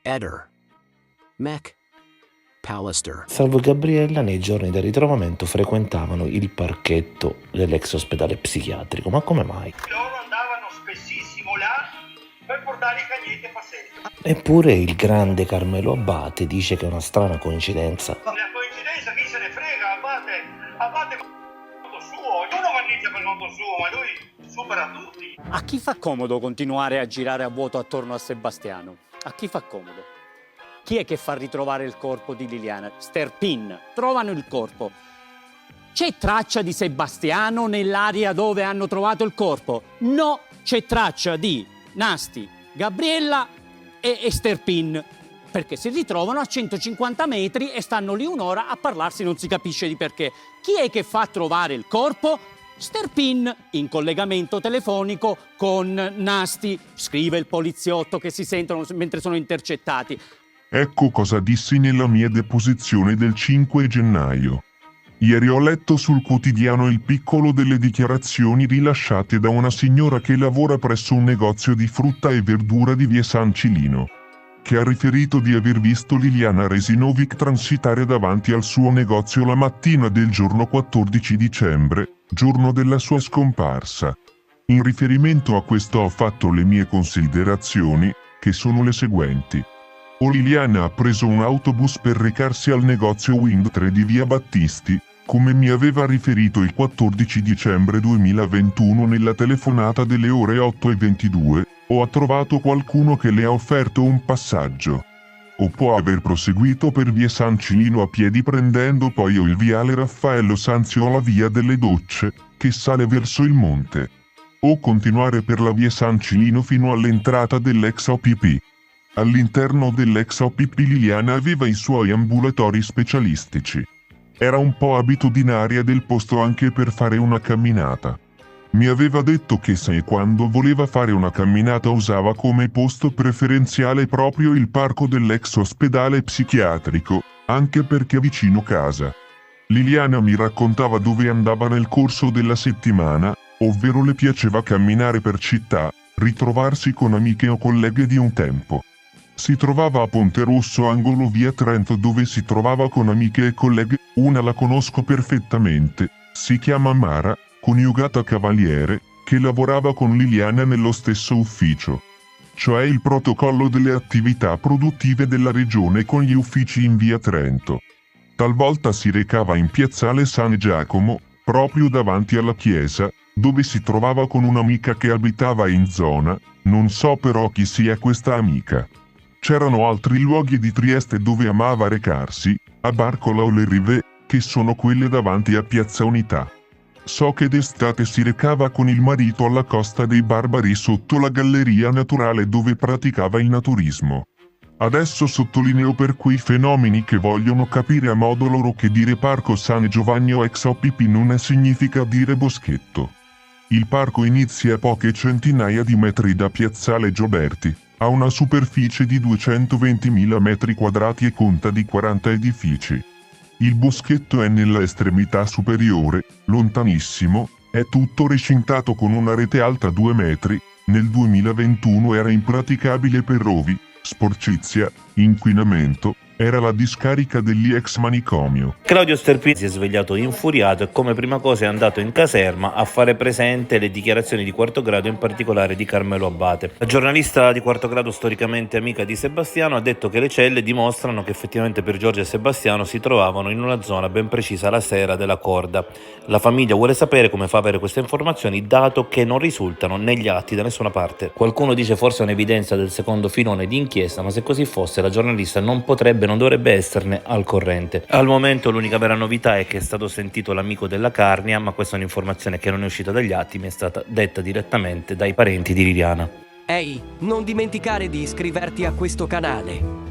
Eder, Mac, Pallister. Salvo Gabriella, nei giorni del ritrovamento frequentavano il parchetto dell'ex ospedale psichiatrico. Ma come mai? Loro andavano spessissimo là per portare i cagnetti a passeggio. Eppure il grande Carmelo Abate dice che è una strana coincidenza. La coincidenza chi se ne frega, Abate conto suo, io non mannizia per conto suo, ma lui supera tutti. A chi fa comodo continuare a girare a vuoto attorno a Sebastiano? A chi fa comodo? Chi è che fa ritrovare il corpo di Liliana? Sterpin. Trovano il corpo. C'è traccia di Sebastiano nell'area dove hanno trovato il corpo? No, c'è traccia di Nasti, Gabriella e Sterpin. Perché si ritrovano a 150 metri e stanno lì un'ora a parlarsi, non si capisce di perché. Chi è che fa trovare il corpo? Sterpin, in collegamento telefonico con Nasti. Scrive il poliziotto che si sentono mentre sono intercettati. Ecco cosa dissi nella mia deposizione del 5 gennaio. Ieri ho letto sul quotidiano Il Piccolo delle dichiarazioni rilasciate da una signora che lavora presso un negozio di frutta e verdura di via San Cilino, che ha riferito di aver visto Liliana Resinovic transitare davanti al suo negozio la mattina del giorno 14 dicembre, giorno della sua scomparsa. In riferimento a questo ho fatto le mie considerazioni, che sono le seguenti. O Liliana ha preso un autobus per recarsi al negozio Wind 3 di via Battisti, come mi aveva riferito il 14 dicembre 2021 nella telefonata delle ore 8:22, o ha trovato qualcuno che le ha offerto un passaggio. O può aver proseguito per via San Cilino a piedi prendendo poi il viale Raffaello Sanzio o la via delle Docce, che sale verso il monte. O continuare per la via San Cilino fino all'entrata dell'ex OPP. All'interno dell'ex OPP Liliana aveva i suoi ambulatori specialistici. Era un po' abitudinaria del posto anche per fare una camminata. Mi aveva detto che se e quando voleva fare una camminata usava come posto preferenziale proprio il parco dell'ex ospedale psichiatrico, anche perché vicino casa. Liliana mi raccontava dove andava nel corso della settimana, ovvero le piaceva camminare per città, ritrovarsi con amiche o colleghe di un tempo. Si trovava a Ponte Rosso angolo via Trento dove si trovava con amiche e colleghe, una la conosco perfettamente, si chiama Mara, coniugata Cavaliere, che lavorava con Liliana nello stesso ufficio. Cioè il protocollo delle attività produttive della regione con gli uffici in via Trento. Talvolta si recava in piazzale San Giacomo, proprio davanti alla chiesa, dove si trovava con un'amica che abitava in zona, non so però chi sia questa amica. C'erano altri luoghi di Trieste dove amava recarsi, a Barcola o Le Rive, che sono quelle davanti a Piazza Unità. So che d'estate si recava con il marito alla Costa dei Barbari sotto la galleria naturale dove praticava il naturismo. Adesso sottolineo per quei fenomeni che vogliono capire a modo loro che dire Parco San Giovanni o ex OPP non significa dire boschetto. Il parco inizia a poche centinaia di metri da Piazzale Gioberti. Ha una superficie di 220.000 metri quadrati e conta di 40 edifici. Il boschetto è nella estremità superiore, lontanissimo, è tutto recintato con una rete alta 2 metri, nel 2021 era impraticabile per rovi, sporcizia, inquinamento, era la discarica degli ex manicomio. Claudio Sterpin si è svegliato infuriato e come prima cosa è andato in caserma a fare presente le dichiarazioni di Quarto Grado, in particolare di Carmelo Abate. La giornalista di Quarto Grado, storicamente amica di Sebastiano, ha detto che le celle dimostrano che effettivamente per Giorgia e Sebastiano si trovavano in una zona ben precisa la sera della corda. La famiglia vuole sapere come fa a avere queste informazioni, dato che non risultano negli atti da nessuna parte. Qualcuno dice forse un'evidenza del secondo filone di inchiesta, ma se così fosse la giornalista non dovrebbe esserne al corrente. Al momento l'unica vera novità è che è stato sentito l'amico della Carnia, ma questa è un'informazione che non è uscita dagli atti, mi è stata detta direttamente dai parenti di Liliana. Ehi, non dimenticare di iscriverti a questo canale.